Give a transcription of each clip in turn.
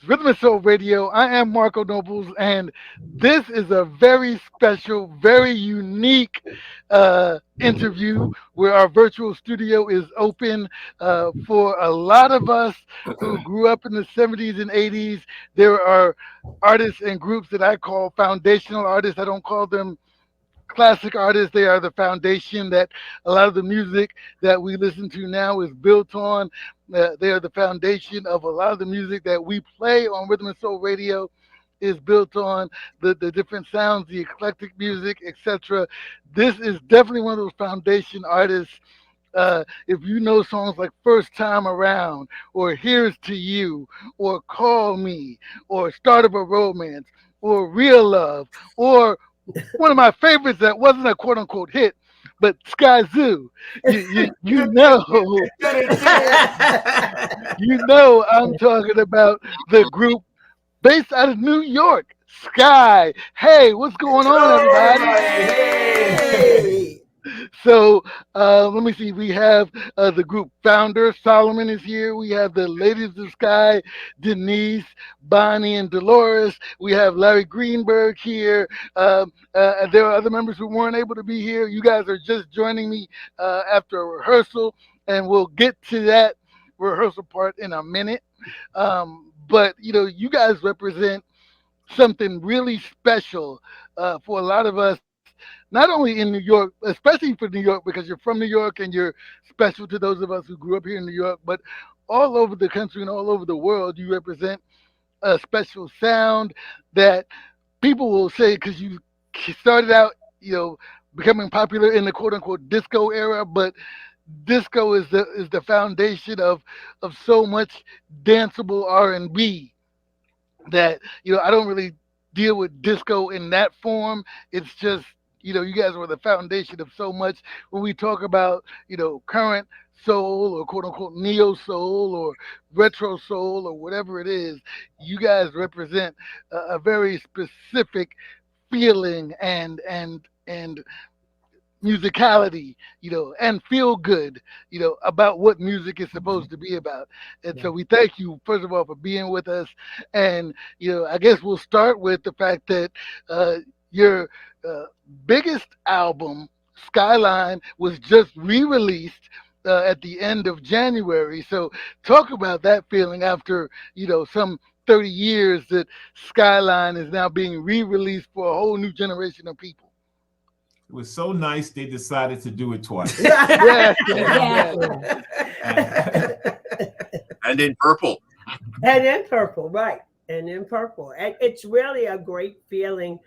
Rhythm and Soul Radio. I am Marco Nobles, and this is a very special, very unique interview where our virtual studio is open for a lot of us who grew up in the 70s and 80s. There are artists and groups that I call foundational artists. I don't call them classic artists. They are the foundation that a lot of the music that we listen to now is built on. They are the foundation of a lot of the music that we play on Rhythm and Soul Radio is built on the different sounds, the eclectic music, etc. This is definitely one of those foundation artists. If you know songs like First Time Around, or Here's to You, or Call Me, or Start of a Romance, or Real Love, or one of my favorites that wasn't a quote unquote hit, but Sky Zoo. You know, you know I'm talking about the group based out of New York, Skyy. Hey, what's going on, everybody? Hey. So let me see. We have the group founder Solomon is here. We have the ladies of Skyy, Denise, Bonnie, and Dolores. We have Larry Greenberg here. And there are other members who weren't able to be here. You guys are just joining me after a rehearsal, and we'll get to that rehearsal part in a minute. But you guys represent something really special for a lot of us, not only in New York, especially for New York, because you're from New York and you're special to those of us who grew up here in New York, but all over the country and all over the world, you represent a special sound that people will say because you started out, becoming popular in the quote unquote disco era, but disco is the foundation of so much danceable R&B that I don't really deal with disco in that form. It's just you guys were the foundation of so much. When we talk about current soul or quote unquote neo soul or retro soul or whatever it is, you guys represent a very specific feeling and musicality, and feel good, about what music is supposed to be about. And so we thank you, first of all, for being with us. And, I guess we'll start with the fact that your biggest album, Skyline, was just re-released at the end of January. So talk about that feeling after, some 30 years that Skyline is now being re-released for a whole new generation of people. It was so nice they decided to do it twice. Yeah. And in purple. And in purple, right. And in purple. And it's really a great feeling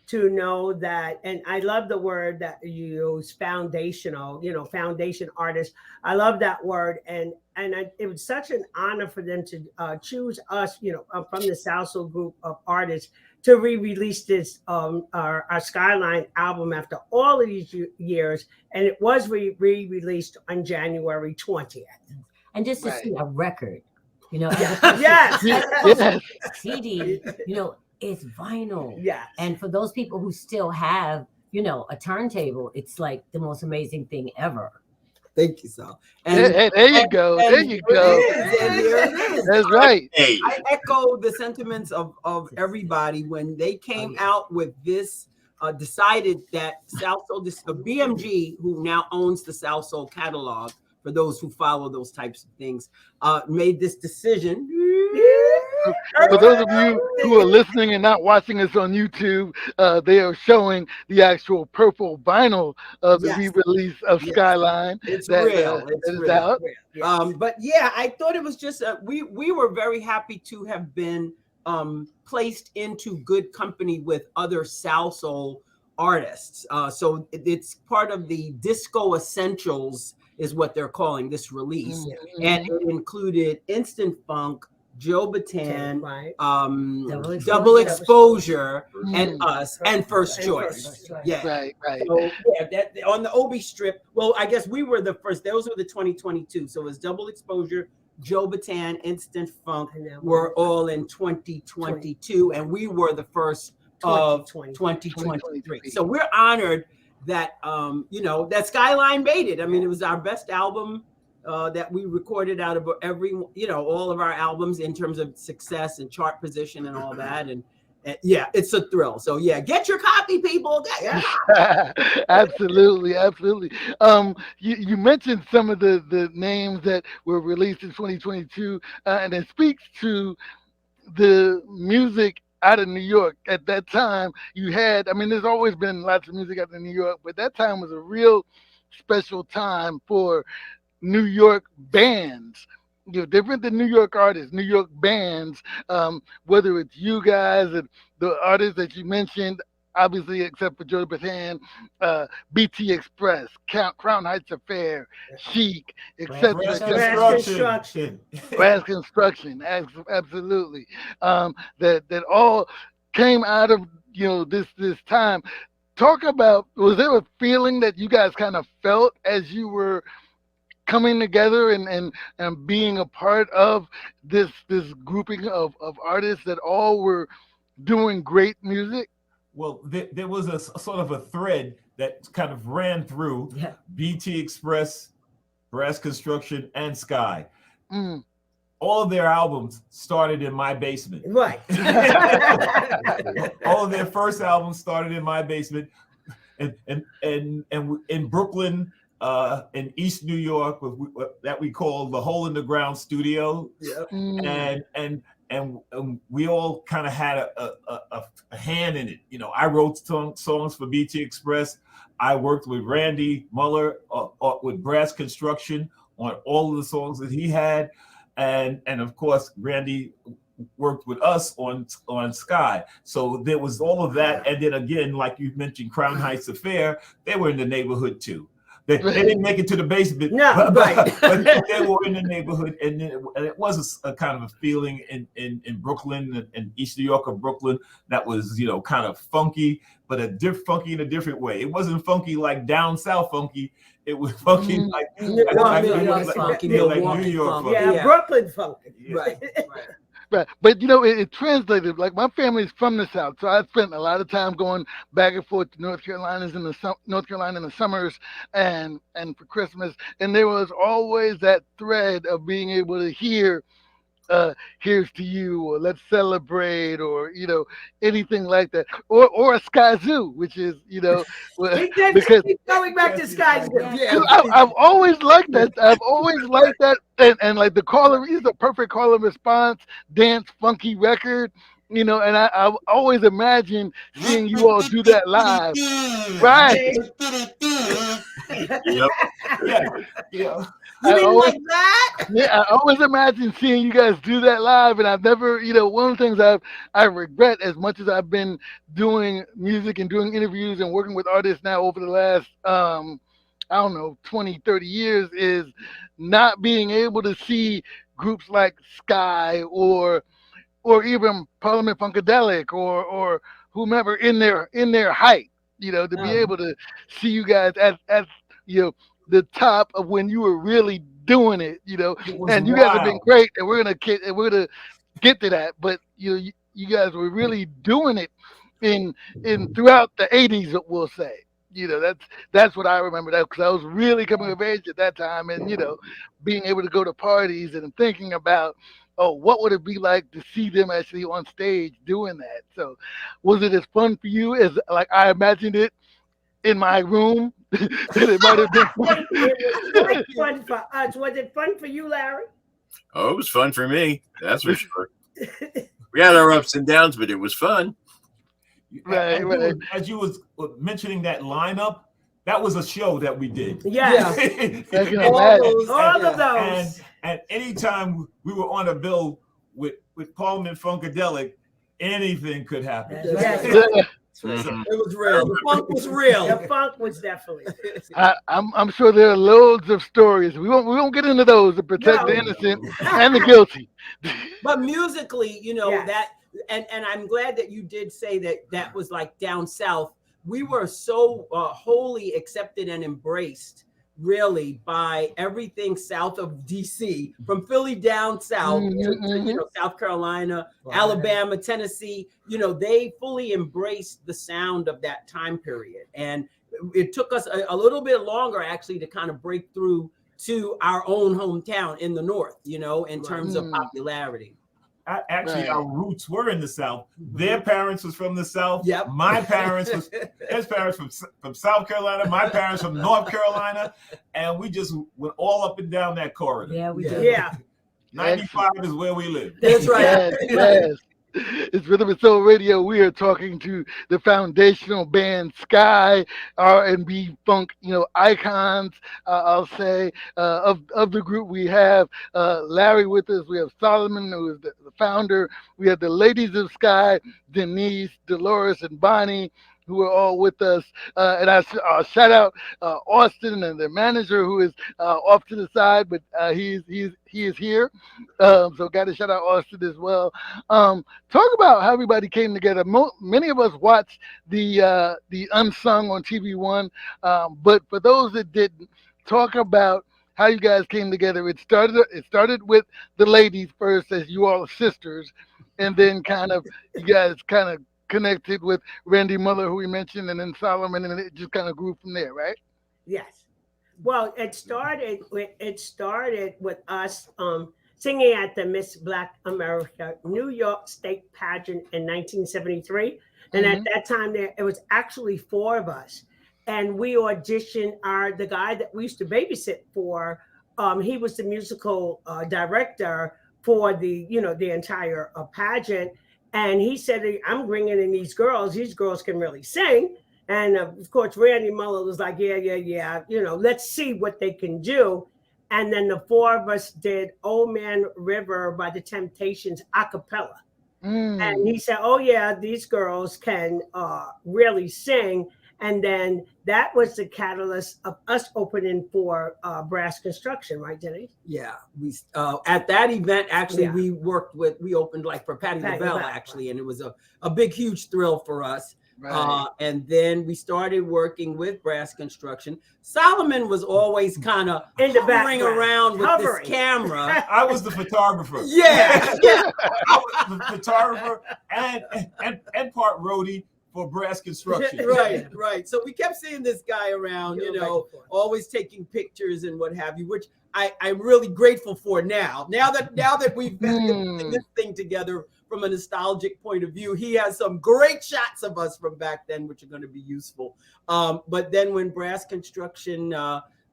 to know that, and I love the word that you use, foundational, foundation artist. I love that word. And it was such an honor for them to choose us, from the Salsa group of artists to re-release this our Skyline album after all of these years, and it was re-released on January 20th. And just to see a record, yes, CD, it's vinyl. Yes. And for those people who still have, a turntable, it's like the most amazing thing ever. Thank you, Sal. There you go. There you go. That's right. Hey. I echo the sentiments of everybody when they came out with this, decided that BMG, who now owns the South Soul catalog, for those who follow those types of things, made this decision. For those of you who are listening and not watching us on YouTube, they are showing the actual purple vinyl of the re-release of Skyline. It's that, real. It's real. Out. Yes. But yeah, I thought it was just we were very happy to have been placed into good company with other South Soul artists. So it's part of the Disco Essentials is what they're calling this release. Mm-hmm. And it included Instant Funk, Joe Bataan, right. Double Exposure, and us, and First Choice. Yeah. Right. So, that, on the Obi strip, well, I guess we were the first. Those were the 2022. So it was Double Exposure, Joe Bataan, Instant Funk were all in 2022, and we were the first of 2023. So we're honored that that Skyline made it. I mean, it was our best album that we recorded out of every, all of our albums in terms of success and chart position and all that. And yeah, it's a thrill. So yeah, get your copy, people. Absolutely, absolutely. You mentioned some of the names that were released in 2022, and it speaks to the music out of New York. At that time, you had, I mean, there's always been lots of music out of New York, but that time was a real special time for New York bands. Different than New York artists, New York bands, whether it's you guys and the artists that you mentioned, obviously, except for Joe Bathan, BT Express, Crown Heights Affair, Chic, etc., Brass Construction. Brass Construction, absolutely. That all came out of this time. Talk about, was there a feeling that you guys kind of felt as you were coming together and being a part of this grouping of artists that all were doing great music? Well, there was a sort of a thread that kind of ran through BT Express, Brass Construction, and Skyy. All of their albums started in my basement. Right. All of their first albums started in my basement, and in Brooklyn, in East New York, that we call the Hole in the Ground Studio. And we all kind of had a hand in it. I wrote songs for BT Express. I worked with Randy Muller with Brass Construction on all of the songs that he had, and of course Randy worked with us on Skyy. So there was all of that, and then again, like you mentioned, Crown Heights Affair, they were in the neighborhood too. They didn't make it to the basement, but they were in the neighborhood, and it was a kind of a feeling in Brooklyn and East New York of Brooklyn that was kind of funky, but funky in a different way. It wasn't funky like down south funky. It was funky like New York funky. Yeah, Brooklyn funky. Right. Right. But it translated. Like, my family's from the South, so I spent a lot of time going back and forth to North Carolina in the summers and for Christmas, and there was always that thread of being able to hear Here's to You, or Let's Celebrate, or anything like that, or a Sky Zoo, which is because keep going back to Sky Zoo. Yeah. I've always liked that. And like the caller is a perfect call and response dance funky record. And I've always imagined seeing you all do that live. Right. Yep. Yeah. You mean like that? Yeah, I always imagine seeing you guys do that live, and I've never, one of the things I regret, as much as I've been doing music and doing interviews and working with artists now over the last, 20, 30 years, is not being able to see groups like Skyy or even Parliament Funkadelic or whomever in their height, to be able to see you guys at the top of when you were really doing it, and you guys have been great, and we're gonna get to that, but you guys were really doing it in throughout the 80s, we'll say. That's what I remember, that because I was really coming of age at that time, and being able to go to parties and thinking about, oh, what would it be like to see them actually on stage doing that? So was it as fun for you as like I imagined it in my room? That it might have been fun. It was fun for us. Was it fun for you, Larry? Oh, it was fun for me. That's for sure. We had our ups and downs, but it was fun. Right. As you was mentioning that lineup, that was a show that we did. Yes. All of those. And anytime we were on a bill with Parliament Funkadelic, anything could happen. Yes. Mm-hmm. It was real. The funk was real. The funk was definitely. I'm sure there are loads of stories. We won't get into those to protect the innocent and the guilty. But musically, that, and I'm glad that you did say that was like down south. We were so wholly accepted and embraced, really, by everything south of DC, from Philly down south to South Carolina, Alabama, Tennessee. They fully embraced the sound of that time period, and it took us a little bit longer actually to kind of break through to our own hometown in the North, you know, in terms of popularity. Actually, our roots were in the South. Their parents was from the South. Yep. My parents was his parents from South Carolina. My parents from North Carolina, and we just went all up and down that corridor. Yeah, we did. Yeah. 95 is where we live. That's right. Yes. It's Rhythm and Soul Radio. We are talking to the foundational band Skyy, R&B funk, icons. I'll say of the group. We have Larry with us. We have Solomon, who is the founder. We have the ladies of Skyy, Denise, Dolores, and Bonnie, who are all with us. And I shout out Austin and their manager, who is off to the side, but he is here. So got to shout out Austin as well. Talk about how everybody came together. Many of us watched the Unsung on TV One, but for those that didn't, talk about how you guys came together. It started with the ladies first, as you all are sisters, and then you guys connected with Randy Muller, who we mentioned, and then Solomon, and it just kind of grew from there, right? Yes. Well, it started with us singing at the Miss Black America New York State pageant in 1973, and at that time it was actually 4 of us, and we auditioned the guy that we used to babysit for. He was the musical director for the entire pageant. And he said, I'm bringing in these girls. These girls can really sing. And of course, Randy Muller was like, yeah. Let's see what they can do. And then the 4 of us did Old Man River by the Temptations a cappella. And he said, oh, yeah, these girls can really sing. And then that was the catalyst of us opening for Brass Construction, right, Denise? Yeah, we at that event actually we opened like for Patti LaBelle actually, and it was a big huge thrill for us. Right. And then we started working with Brass Construction. Solomon was always kind of hovering around with this camera. I was the photographer. Yeah. I was the photographer and part roadie for Brass Construction. Right. So we kept seeing this guy around, always taking pictures and what have you, which I'm really grateful for now. Now that we've been putting this thing together from a nostalgic point of view, he has some great shots of us from back then, which are going to be useful. But then when Brass Construction,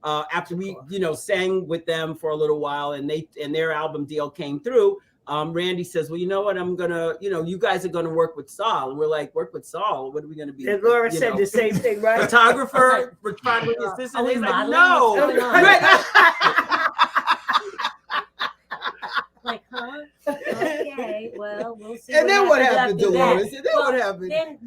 after we, sang with them for a little while, and their album deal came through, Randy says, well, you know what? I'm going to, you guys are going to work with Saul. And we're like, work with Saul? What are we going to be? And Laura said the same thing, right? Photographer, photography assistant. He's like, no. Like, huh? Okay, well, we'll see. And then what happened, Dolores? And then what happened? Then,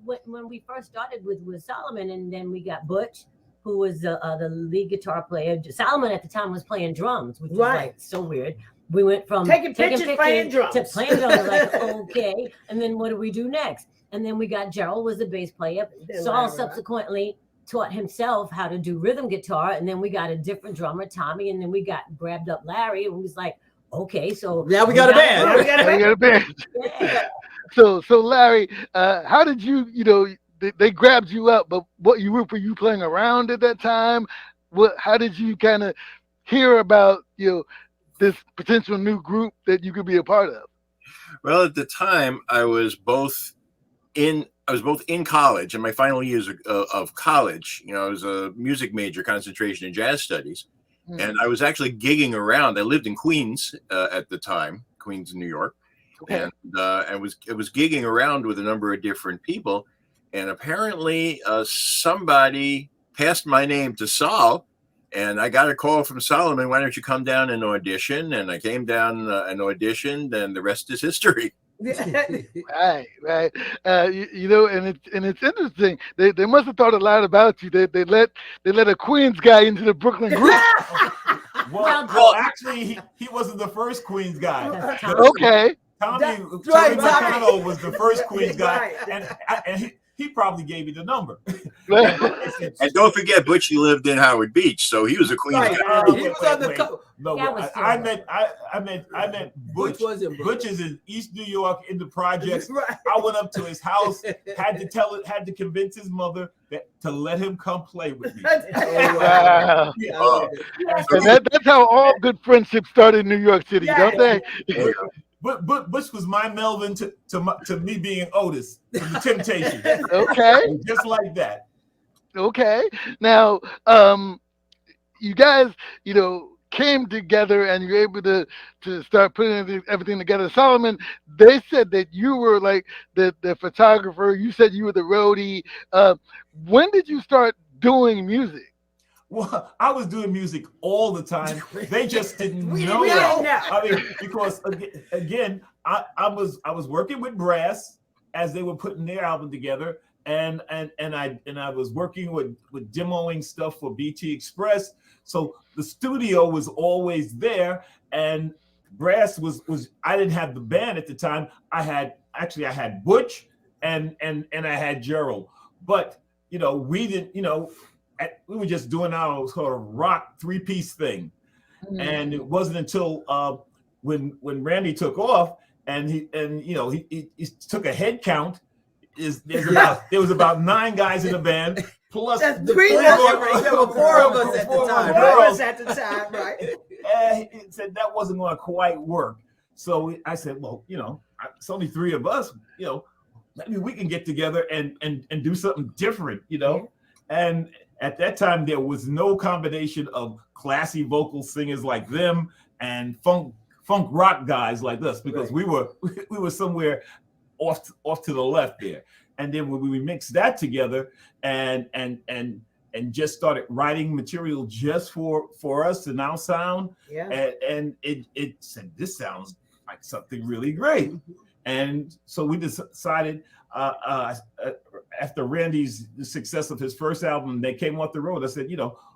when we first started with Solomon, and then we got Butch, who was the lead guitar player. Solomon at the time was playing drums, which was like so weird. We went from taking pictures playing drums to playing drums. Like, okay. And then what do we do next? And then we got Gerald was the bass player. Saul subsequently taught himself how to do rhythm guitar. And then we got a different drummer, Tommy. And then we grabbed up Larry, and was like, okay, so now we got a band. Now we got a band. Yeah. So Larry, how did they grabbed you up, but were you playing around at that time? How did you kind of hear about this potential new group that you could be a part of? Well, at the time, I was both in college, in my final years of college. I was a music major, concentration in jazz studies, and I was actually gigging around. I lived in Queens at the time, Queens, New York, and was gigging around with a number of different people. And apparently, somebody passed my name to Saul. And I got a call from Solomon, why don't you come down and audition? And I came down and auditioned, and the rest is history. Right. And it's interesting. They must have thought a lot about you. They let a Queens guy into the Brooklyn group. well, actually, he wasn't the first Queens guy. Okay. Tommy McConnell was the first Queens guy, and he probably gave me the number. And don't forget, Butchie lived in Howard Beach, so he was a Queens Right. guy. He was on the coast. No, That was I still meant Butch. Butch was in Butch is in East New York in the projects. Right. I went up to his house, had to convince his mother to let him come play with me. Wow. Yeah, I love it. And that's how all good friendships start in New York City, don't they? But Butch was my Melvin to me being Otis from the Temptations. Okay. Just like that. Okay. Now, you guys, came together and you're able to start putting everything together. Solomon, they said that you were like the photographer. You said you were the roadie. When did you start doing music? Well, I was doing music all the time. They just didn't know didn't know. that. I mean, because again, I was working with Brass as they were putting their album together, and I was working with demoing stuff for BT Express. So the studio was always there, and Brass was I didn't have the band at the time. I had Butch and I had Gerald, but we didn't we were just doing our sort of rock 3-piece thing. And it wasn't until when Randy took off and he took a head count. There was about 9 guys in the band plus That's the 3 There were 4 of us at the time. Girls at the time, right? And he said that wasn't going to quite work. So I said, well, it's only 3 of us, maybe we can get together and do something different, And at that time, there was no combination of classy vocal singers like them and funk rock guys like us, because we were somewhere off to the left there. And then when we mixed that together and just started writing material just for us to now sound, and it said, this sounds like something really great. And so we decided, after Randy's success of his first album, they came off the road. I said,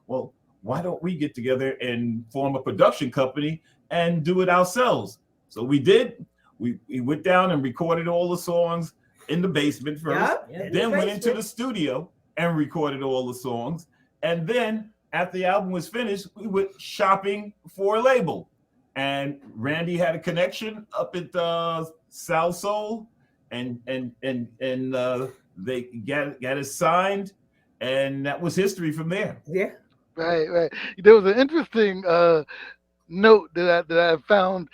well, why don't we get together and form a production company and do it ourselves? So we did. We went down and recorded all the songs in the basement first, then went into the studio and recorded all the songs. And then after the album was finished, we went shopping for a label. And Randy had a connection up at South Soul, and they got it signed, and that was history from there. Yeah. Right. There was an interesting note that I found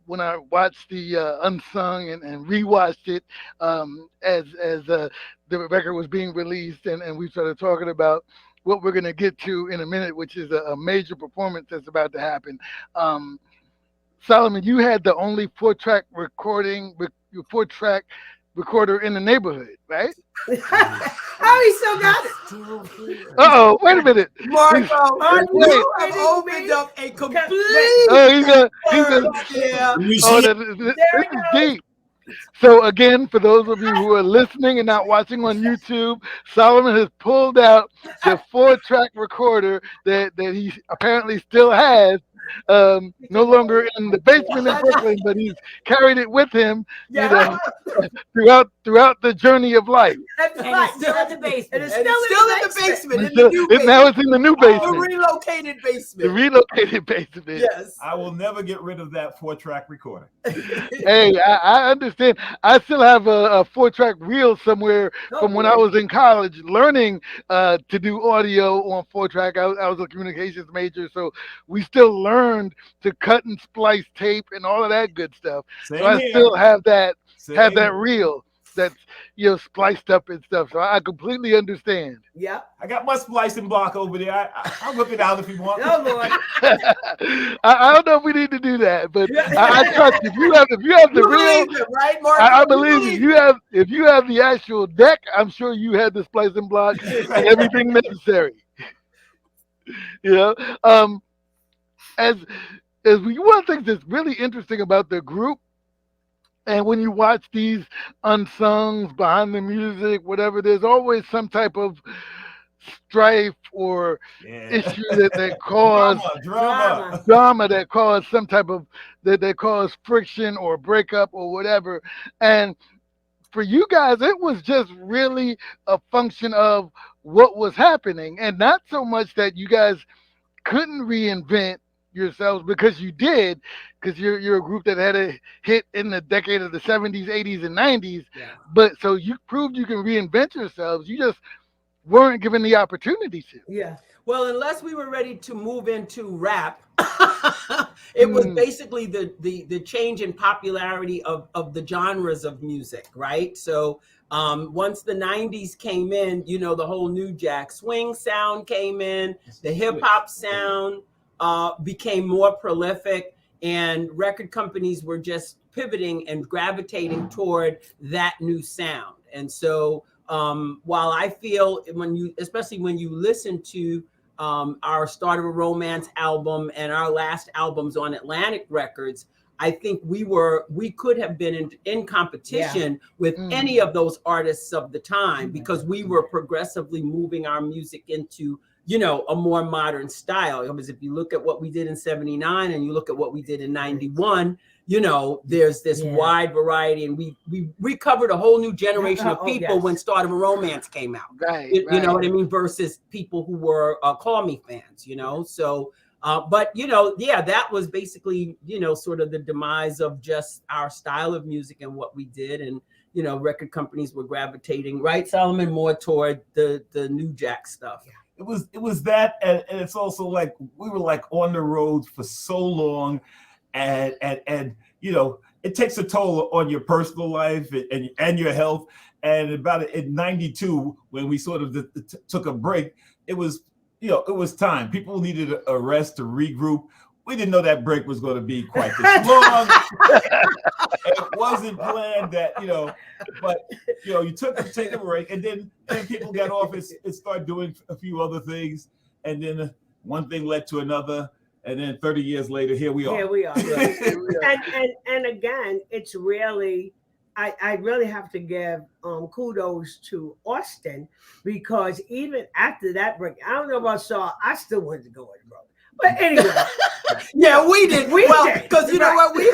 when I watched the Unsung and rewatched it as the record was being released, and we started talking about what we're going to get to in a minute, which is a major performance that's about to happen. Solomon, you had the only 4-track recorder in the neighborhood, right? Oh, he still got it. Uh-oh, wait a minute. Marco, you Wait. have opened up a complete. Oh, Yeah. this is deep. So again, for those of you who are listening and not watching on YouTube, Solomon has pulled out the 4-track recorder that he apparently still has. No longer in the basement in Brooklyn, but he's carried it with him, throughout the journey of life. That's And right. it's still in the basement. And it's still in the basement. In the new Now basement. it's in the new The basement, relocated the basement. relocated basement. Yes. I will never get rid of that 4-track recorder. Hey, I understand. I still have a 4-track reel somewhere from when I was in college learning to do audio on 4-track. I was a communications major, so we still learned to cut and splice tape and all of that good stuff. So I still have that reel that's spliced up and stuff. So I completely understand. Yeah. I got my splicing block over there. I'll whip it out if you want. Oh, Lord. I don't know if we need to do that, but I trust you. If you have the reel, Believe it, right, Marco? I believe you. If you have the actual deck, I'm sure you had the splicing block and everything necessary. As one of the things that's really interesting about the group, and when you watch these unsungs behind the music, whatever, there's always some type of strife or issue that cause drama, that cause some type of that cause friction or breakup or whatever. And for you guys, it was just really a function of what was happening, and not so much that you guys couldn't reinvent yourselves, because you did, because you're a group that had a hit in the decade of the 70s, 80s, and 90s. Yeah. But so you proved you can reinvent yourselves. You just weren't given the opportunity to. Yeah. Well, unless we were ready to move into rap, it was basically the change in popularity of the genres of music, right? So once the 90s came in, you know, the whole new jack swing sound came in, the hip hop sound became more prolific, and record companies were just pivoting and gravitating toward that new sound. And so while I feel especially when you listen to our Start of a Romance album and our last albums on Atlantic Records, I think we could have been in competition with any of those artists of the time, because we were progressively moving our music into, you know, a more modern style. Because if you look at what we did in 79 and you look at what we did in 91, you know, there's this wide variety, and we covered a whole new generation of people when Start of a Romance came out. Right. You know what I mean? Versus people who were Call Me fans, you know? So, but, you know, that was basically, you know, sort of the demise of just our style of music and what we did. And, you know, record companies were gravitating, right, Solomon, more toward the new jack stuff. It was that, and it's also like we were like on the road for so long, and you know, it takes a toll on your personal life and your health. And about in 92, when we sort of took a break, it was, you know, it was time. People needed a rest to regroup. We didn't know that break was going to be quite this long. It wasn't planned that, you know, but, you know, you take a break, and then people got off and started doing a few other things. And then one thing led to another. And then 30 years later, here we are. Here we are. And again, it's really, I really have to give kudos to Austin, because even after that break, I don't know about Saul, I still wanted to go on the road. But anyway. Yeah, we did. Because you know what, we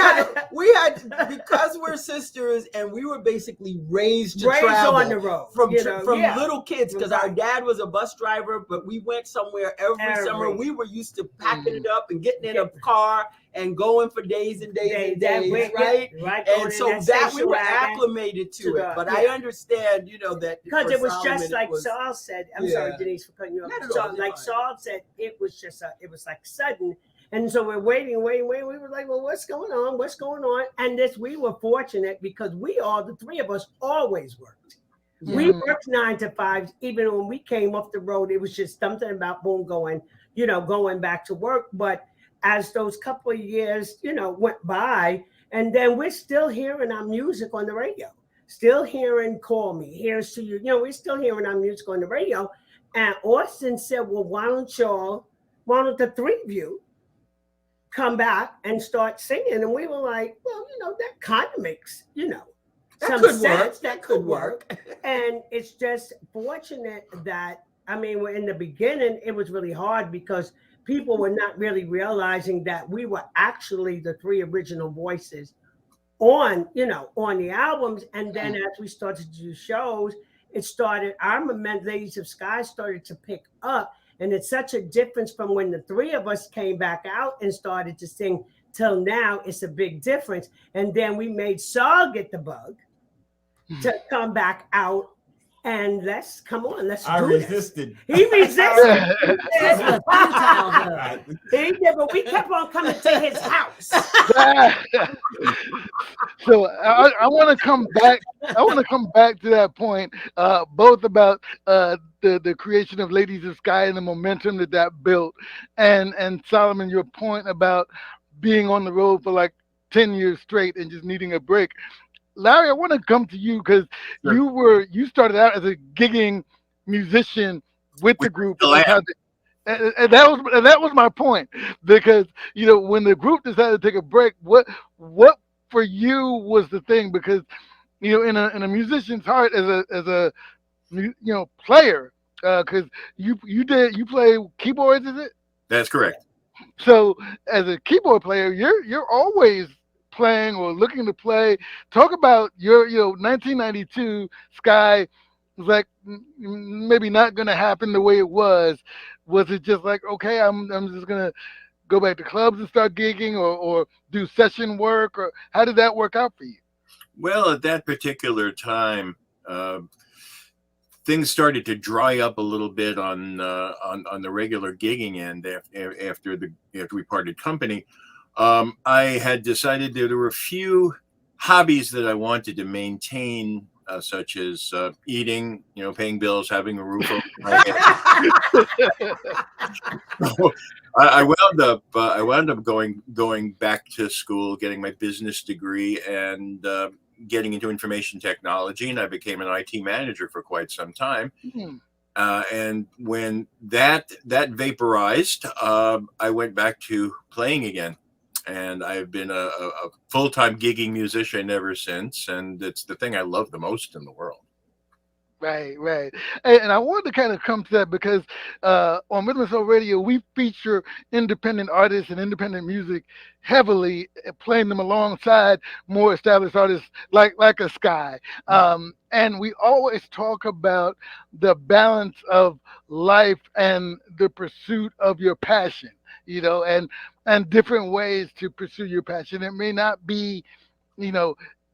had because we're sisters, and we were basically raised to travel on the road from little kids, because our dad was a bus driver, but we went somewhere every summer. We were used to packing it up and getting in a car and going for days and days and days, right? And so that we were acclimated to it. But I understand, you know, that because it was just like Saul said. I'm sorry, Denise, for cutting you off. Like Saul said, it was just it was like sudden. And so we're waiting. We were like, well, what's going on? And we were fortunate, because the three of us always worked. Yeah. We worked 9 to 5. Even when we came off the road, it was just something about going back to work. But as those couple of years, you know, went by, and then we're still hearing our music on the radio, still hearing Call Me, Here's to You. You know, we're still hearing our music on the radio. And Austin said, well, why don't the three of you come back and start singing? And we were like, well, you know, that kind of makes, you know, some sense. That could work. And it's just fortunate that, I mean, in the beginning, it was really hard, because people were not really realizing that we were actually the three original voices on the albums. And then as we started to do shows, our Ladies of Skyy started to pick up. And it's such a difference from when the three of us came back out and started to sing till now. It's a big difference. And then we made Saul get the bug to come back out. And let's do resisted. This. He resisted. He did, but we kept on coming to his house. So I want to come back. I want to come back to that point, both about the creation of Ladies of Skyy and the momentum that built, and Solomon, your point about being on the road for like 10 years straight and just needing a break. Larry, I want to come to you, because you started out as a gigging musician with the group, and that was my point, because, you know, when the group decided to take a break, what for you was the thing? Because, you know, in a musician's heart, as a player, because you play keyboards, is it? That's correct. So as a keyboard player, you're always playing or looking to play. Talk about your 1992 Skyy was like maybe not going to happen the way it was. Was it just like, okay, I'm just going to go back to clubs and start gigging, or do session work, or how did that work out for you? Well, at that particular time, things started to dry up a little bit on the regular gigging end after we parted company. I had decided that there were a few hobbies that I wanted to maintain, such as eating, paying bills, having a roof over my head. So I wound up going back to school, getting my business degree, and getting into information technology, and I became an IT manager for quite some time. And when that vaporized, I went back to playing again. And I've been a full-time gigging musician ever since, and it's the thing I love the most in the world. Right, right. And I wanted to kind of come to that because on Rhythm and Soul Radio, we feature independent artists and independent music heavily, playing them alongside more established artists like a Skyy. And we always talk about the balance of life and the pursuit of your passion, and different ways to pursue your passion. It may not be,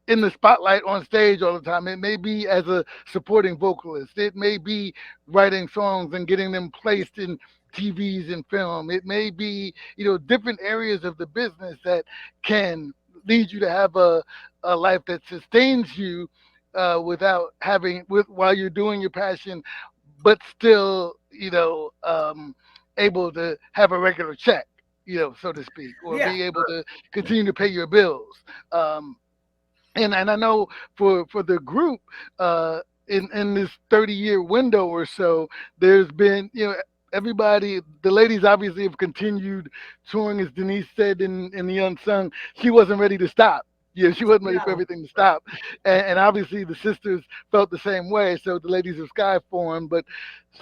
in the spotlight on stage all the time. It may be as a supporting vocalist. It may be writing songs and getting them placed in TVs and film. It may be, different areas of the business that can lead you to have a life that sustains you while you're doing your passion, but still, able to have a regular check, so to speak, or be able to continue to pay your bills. And I know for the group, in this 30-year window or so, there's been, everybody, the ladies obviously have continued touring, as Denise said in the Unsung. She wasn't ready to stop. She wasn't ready for everything to stop. And obviously the sisters felt the same way. So the ladies of Skyy formed, but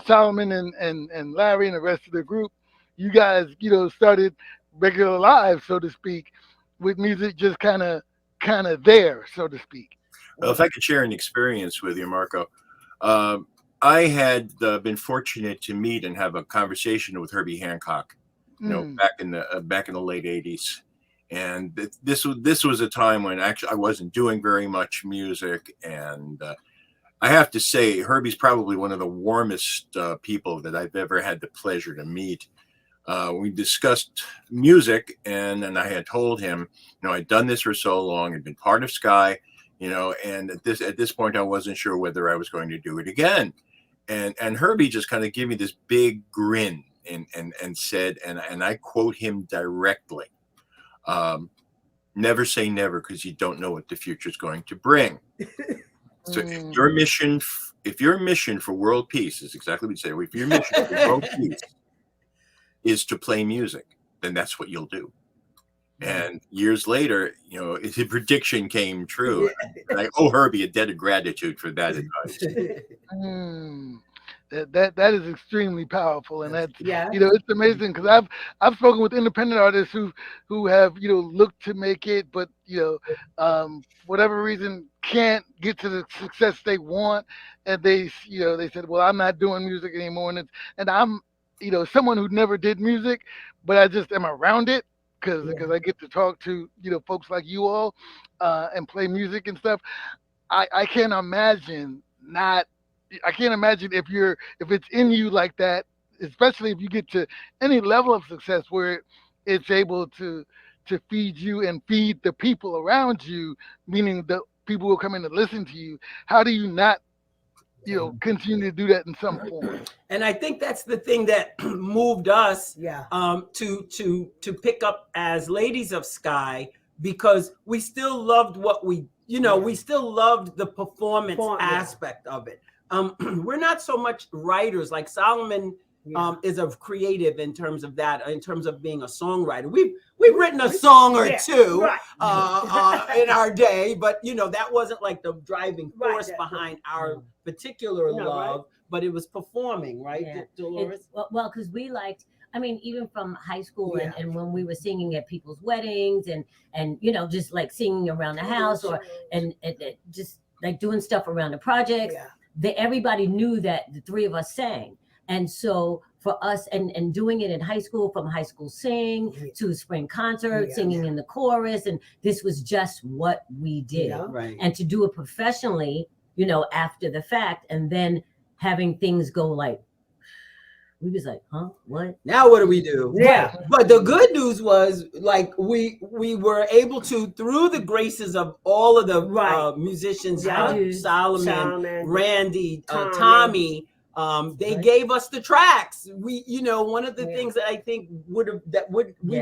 Solomon and Larry and the rest of the group, you guys, started regular lives, so to speak, with music just kind of there, so to speak. Well, if I could share an experience with you, Marco, I had been fortunate to meet and have a conversation with Herbie Hancock, back in the late '80s, and this was a time when actually I wasn't doing very much music, and I have to say Herbie's probably one of the warmest people that I've ever had the pleasure to meet. We discussed music, and I had told him, I'd done this for so long, I'd been part of Skyy, and at this point I wasn't sure whether I was going to do it again. And Herbie just kind of gave me this big grin and said, and I quote him directly, never say never, because you don't know what the future is going to bring. So if your mission for world peace is exactly what you say, if your mission for world peace is to play music, then that's what you'll do. And years later, his prediction came true. And I owe Herbie a debt of gratitude for that advice. That is extremely powerful, and that's it's amazing because I've spoken with independent artists who have looked to make it, but whatever reason can't get to the success they want, and they said, well, I'm not doing music anymore, and I'm someone who never did music, but I just am around it because I get to talk to folks like you all and play music and stuff. I can't imagine if it's in you like that, especially if you get to any level of success where it's able to feed you and feed the people around you, meaning the people who come in to listen to you. How do you not continue to do that in some form? And I think that's the thing that moved us to pick up as ladies of Skyy, because we still loved what we still loved the performance aspect of it. We're not so much writers. Like Solomon is a creative in terms of that, in terms of being a songwriter. We've written a song or two in our day, but that wasn't like the driving force behind our particular love, but it was performing, right, Dolores? Well, because we liked I mean, even from high school Yeah. and when we were singing at people's weddings and you know, just like singing around the house or and just like doing stuff around the projects. Yeah. Everybody knew that the three of us sang. And so for us and doing it in high school, from high school sing to spring concert, singing in the chorus, and this was just what we did. Yeah. Right. And to do it professionally, you know, after the fact, and then having things go like, we was like, huh, what? Now what do we do? Yeah. But the good news was, like, we were able to, through the graces of all of the musicians, Solomon, Randy, Tommy, they gave us the tracks. We, you know, one of the things that I think we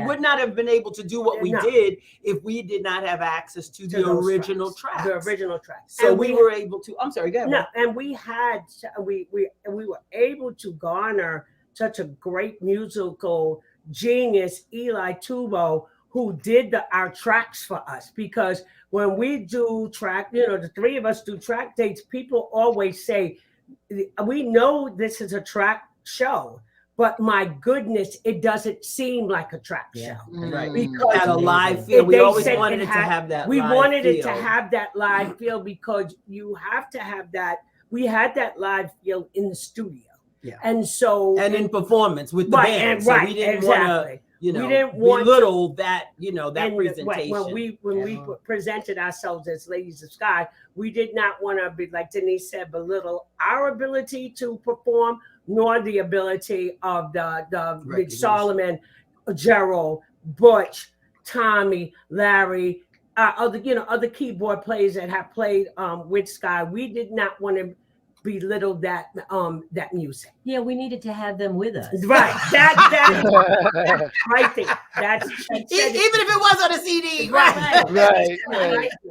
would not have been able to do what we did if we did not have access to the original tracks. The original tracks. So we were able to. I'm sorry, go ahead. No, and we were able to garner such a great musical genius, Eli Tubo, who did our tracks for us. Because when we do track, you know, the three of us do track dates, people always say, we know this is a track show, but my goodness, it doesn't seem like a track show. Right. Because had a live feel. We always wanted it to have that. We live wanted feel. it to have that live feel, because you have to have that. We had that live feel in the studio. Yeah. And so in performance with the band. So we didn't want to, you know, we didn't want belittle that, you know, that presentation. When we presented ourselves as Ladies of Skyy, we did not want to be, like Denise said, belittle our ability to perform, nor the ability of the Big Solomon, Gerald, Butch, Tommy, Larry, other keyboard players that have played with Skyy. We did not want to belittle that music. Yeah, we needed to have them with us. Right. That right there. That's even if it was on a CD. Right.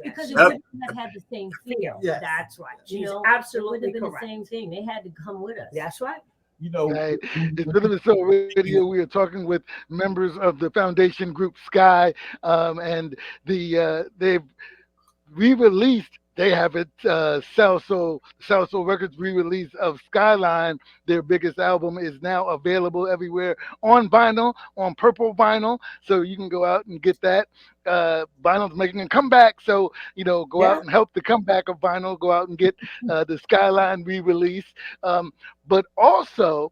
Because it wouldn't have had the same feel. Yes. That's right. She's you know, absolutely it would have been correct. the same thing. They had to come with us. That's right. You know, It's Rhythm Soul Radio. We are talking with members of the foundation group Skyy, and they've re-released. They have it, Salsoul Records re-release of Skyline. Their biggest album is now available everywhere on vinyl, on purple vinyl. So you can go out and get that. Vinyl's making a comeback. So, you know, go out and help the comeback of vinyl. Go out and get the Skyline re-release. But also,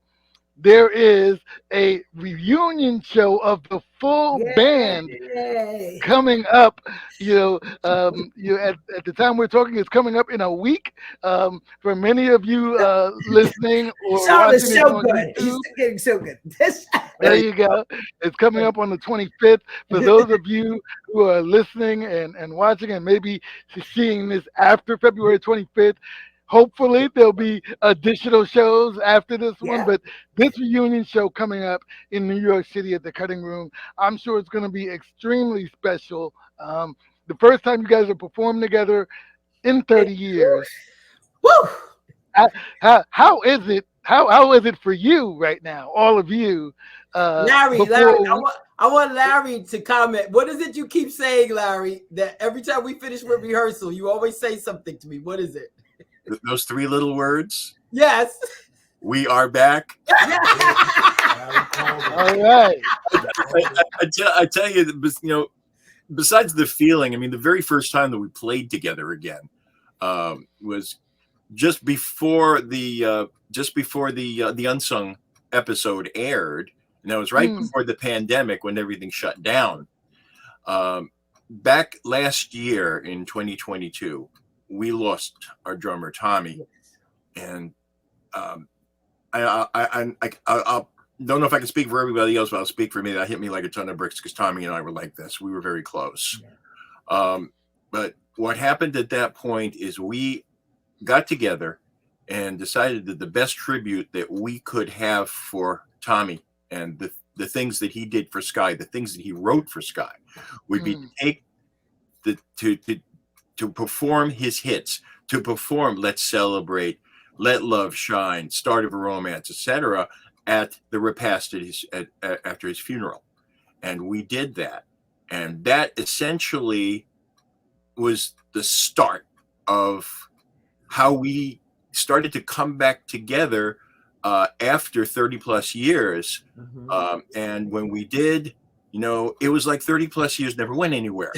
there is a reunion show of the full band coming up. You know, at the time we're talking, it's coming up in a week. For many of you listening or watching it on YouTube, He's getting so good. There you go. It's coming up on the 25th. For those of you who are listening and watching and maybe seeing this after February 25th, hopefully there'll be additional shows after this one, but this reunion show coming up in New York City at the Cutting Room, I'm sure it's going to be extremely special. The first time you guys are performing together in 30 years. Woo! How is it? How is it for you right now, all of you? Larry, I want Larry to comment. What is it you keep saying, Larry? That every time we finish with rehearsal, you always say something to me. What is it? Those three little words. Yes. We are back. All right. I tell you, you know, besides the feeling, I mean, the very first time that we played together again was just before the Unsung episode aired, and that was right before the pandemic when everything shut down. Back last year in 2022. We lost our drummer Tommy, and I don't know if I can speak for everybody else, but I'll speak for me. That hit me like a ton of bricks because Tommy and I were like this. We were very close. But what happened at that point is we got together and decided that the best tribute that we could have for Tommy and the things that he did for Skyy, the things that he wrote for Skyy, would be to take to perform his hits, to perform Let's Celebrate, Let Love Shine, Start of a Romance, etc., at the repast after his funeral. And we did that. And that essentially was the start of how we started to come back together after 30 plus years. And when we did, it was like 30 plus years never went anywhere,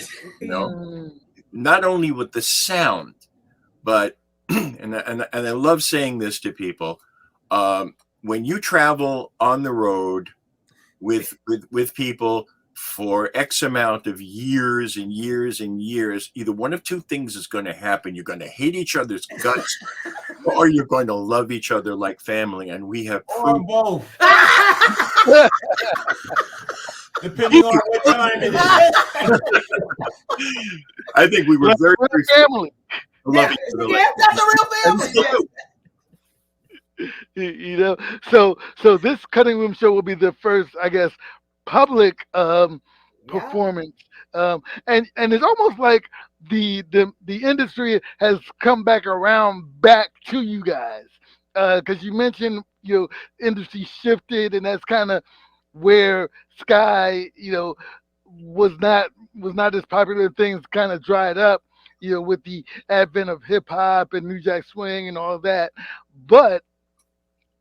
not only with the sound, but, and I love saying this to people, when you travel on the road with people for X amount of years and years and years, either one of two things is going to happen. You're going to hate each other's guts, or you're going to love each other like family. And we have or both. Depending on what time it is. I think we were very family. Love each other. Yeah, that's a real family. So this cutting room show will be the first, I guess, public performance, and it's almost like the industry has come back to you guys, because you mentioned industry shifted, and that's kind of where Skyy was not as popular. Things kind of dried up, with the advent of hip hop and New Jack Swing and all that, but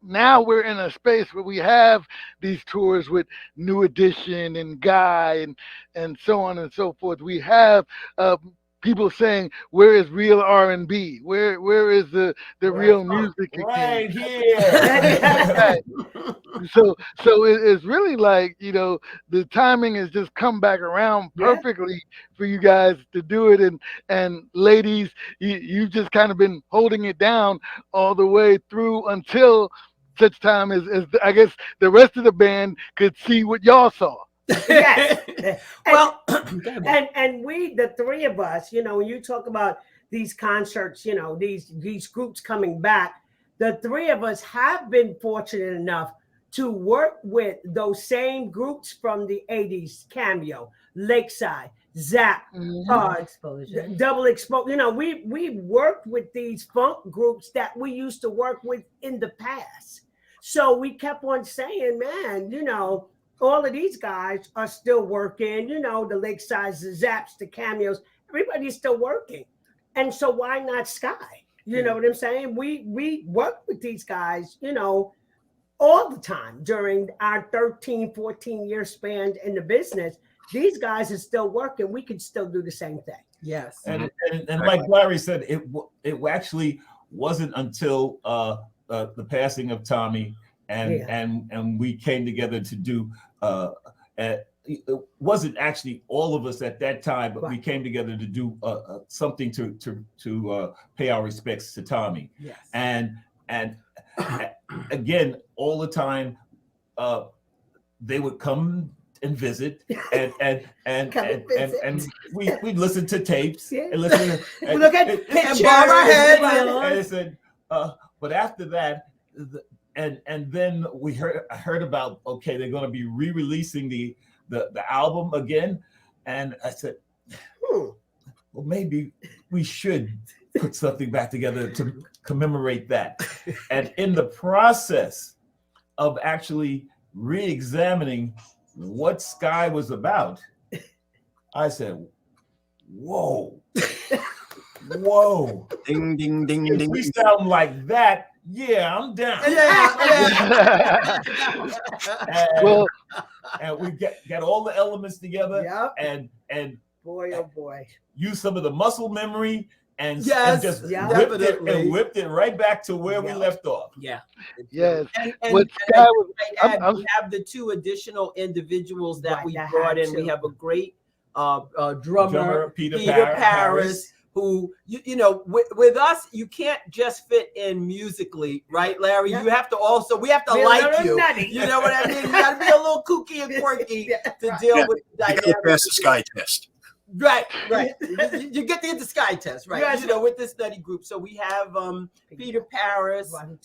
now we're in a space where we have these tours with New Edition and Guy and so on and so forth. We have people saying, "Where is real R&B? Where is the real music again?" Right here. So it's really like the timing has just come back around perfectly for you guys to do it, and ladies, you've just kind of been holding it down all the way through until such time as I guess the rest of the band could see what y'all saw. Yes. Well, and we, the three of us, when you talk about these concerts, these groups coming back, the three of us have been fortunate enough to work with those same groups from the 80s, Cameo, Lakeside, Zap, Double Exposure. We worked with these funk groups that we used to work with in the past. So we kept on saying, man, all of these guys are still working, the Lakesides, the Zaps, the Cameos, everybody's still working. And so why not Skyy? You know what I'm saying? We work with these guys, all the time during our 13, 14-year span in the business. These guys are still working. We could still do the same thing. yes. And like Larry said, it actually wasn't until the passing of Tommy and we came together to do it wasn't actually all of us at that time, but we came together to do something to pay our respects to Tommy. Yes. And again, all the time, they would come and visit, and we listen to tapes and listen. We look at pictures. bob our head. And I said, but after that, and then I heard about, okay, they're going to be re-releasing the album again, and I said, well, maybe we should put something back together to commemorate that. And in the process of actually re-examining what Skyy was about, I said, whoa, Ding, ding, ding, if ding. we sound like that, yeah, I'm down. And we get all the elements together, and boy, oh boy, use some of the muscle memory and just whipped it right back to where we left off. Yeah. Yes. And What Skyy was, we have the two additional individuals that we brought in. We have a great drummer, Peter Paris, who with us, you can't just fit in musically, right, Larry? You have to also, we have to like you. Nutty. You know what I mean? You got to be a little kooky and quirky to deal with the You dynamic. gotta pass the Skyy test. Right. You get the Skyy test, right? Yes. With this study group. So we have Peter Paris, and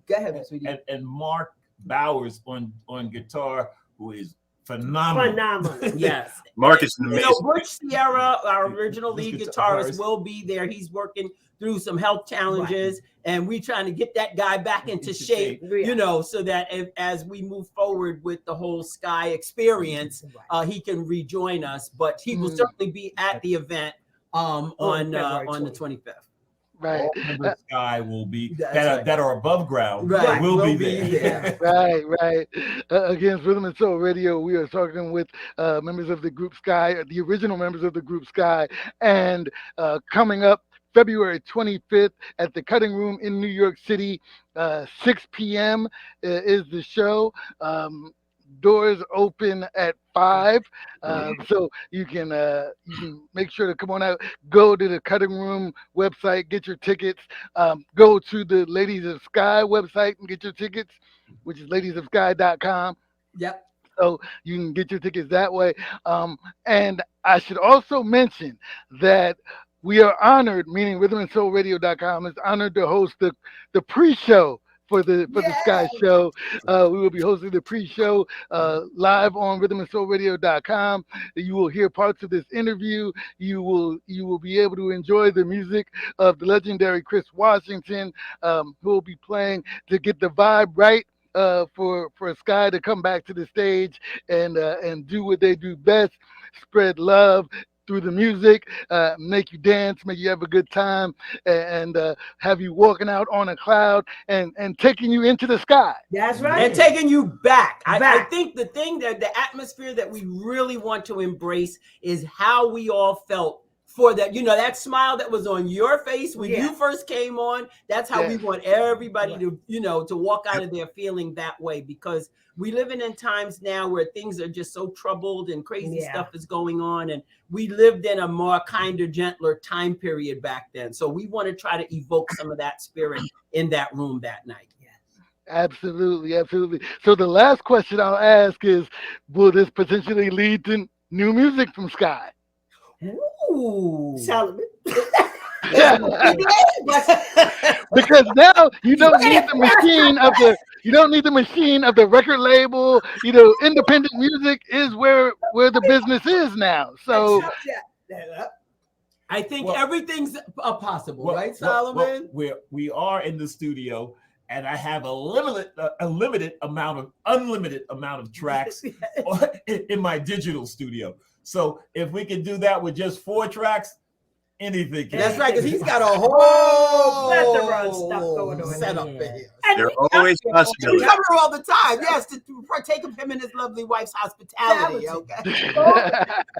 go ahead, sweetie. And Mark Bowers on guitar, who is phenomenal. Yes. Mark is amazing. Butch Sierra, our original lead guitarist, will be there. He's working through some health challenges, and we're trying to get that guy back into shape, so that as we move forward with the whole Skyy experience, he can rejoin us. But he will certainly be at the event on the 25th. Right. All members of Skyy will be That's that are above ground. Right. Will be Will be there. Right. Against Rhythm and Soul Radio, we are talking with members of the group Skyy, the original members of the group Skyy, and coming up February 25th at the Cutting Room in New York City, 6 p.m. Is the show. Doors open at 5, so you can make sure to come on out. Go to the Cutting Room website, get your tickets. Go to the Ladies of Skyy website and get your tickets, which is ladiesofskyy.com. Yep. So you can get your tickets that way. And I should also mention that we are honored, meaning rhythmandsoulradio.com is honored to host the pre-show for the Skyy show. We will be hosting the pre-show live on rhythmandsoulradio.com. You will hear parts of this interview. You will be able to enjoy the music of the legendary Chris Washington, who will be playing to get the vibe right for Skyy to come back to the stage and do what they do best, spread love through the music, make you dance, make you have a good time, and have you walking out on a cloud and taking you into the sky. That's right. And taking you back. I think the thing that the atmosphere that we really want to embrace is how we all felt for that, that smile that was on your face when you first came on. That's how we want everybody to, to walk out of there feeling that way, because we living in times now where things are just so troubled and crazy stuff is going on. And we lived in a more kinder, gentler time period back then. So we want to try to evoke some of that spirit in that room that night. Absolutely. So the last question I'll ask is, will this potentially lead to new music from Skyy? Ooh. Solomon. Because now you don't need the machine of the record label. Independent music is where the business is now. So I think everything's possible, right, Solomon? We are in the studio, and I have unlimited amount of tracks in my digital studio. So if we can do that with just 4 tracks, anything can. That's right, because he's got a whole plethora of stuff going on set up in here. There are always We possibilities. cover all the time, yes, to partake of him and his lovely wife's hospitality. Okay,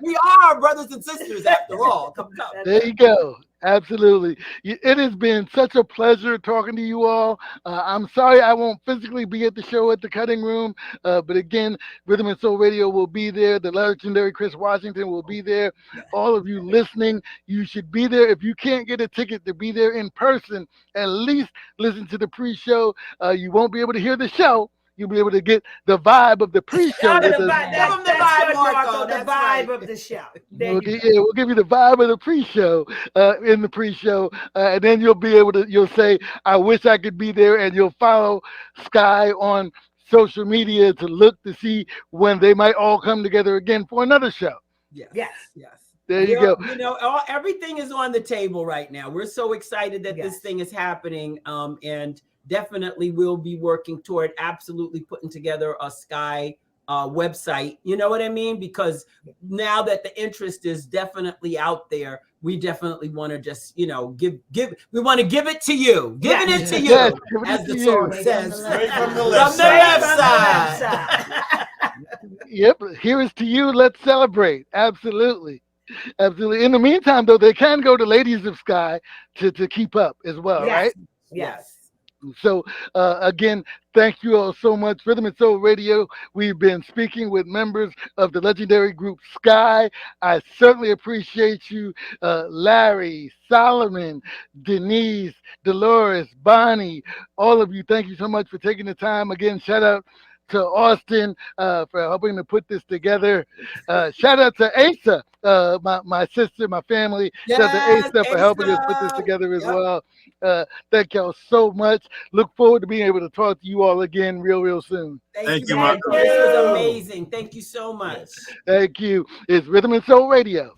we are brothers and sisters after all. Come. There you go. Absolutely. It has been such a pleasure talking to you all. I'm sorry I won't physically be at the show at the Cutting Room, but again, Rhythm and Soul Radio will be there. The legendary Chris Washington will be there. All of you listening, you should be there. If you can't get a ticket to be there in person, at least listen to the pre-show. You won't be able to hear the show. You'll be able to get the vibe of the pre-show. Give them the vibe of the show. We'll give you the vibe of the pre-show in the pre-show, and then you'll say, I wish I could be there, and you'll follow Skyy on social media to look to see when they might all come together again for another show. Yes. There you go. Everything is on the table right now. We're so excited that this thing is happening, and definitely we'll be working toward absolutely putting together a Skyy website. You know what I mean? Because now that the interest is definitely out there, we definitely want to just, we want to give it to you. Giving it to you, as the song says. Straight from the left side. Yep. Here is to you. Let's celebrate. Absolutely. In the meantime, though, they can go to Ladies of Skyy to keep up as well, right? Yes. So again, thank you all so much. Rhythm and Soul Radio, we've been speaking with members of the legendary group Skyy. I certainly appreciate you, Larry, Solomon, Denise, Dolores, Bonnie, all of you. Thank you so much for taking the time. Again, shout out to Austin for helping to put this together. Shout out to Asa, my sister, my family. Shout out to Asa for helping us put this together as well. Thank y'all so much. Look forward to being able to talk to you all again real soon. Thank you, Michael. This was amazing. Thank you so much. Thank you. It's Rhythm and Soul Radio.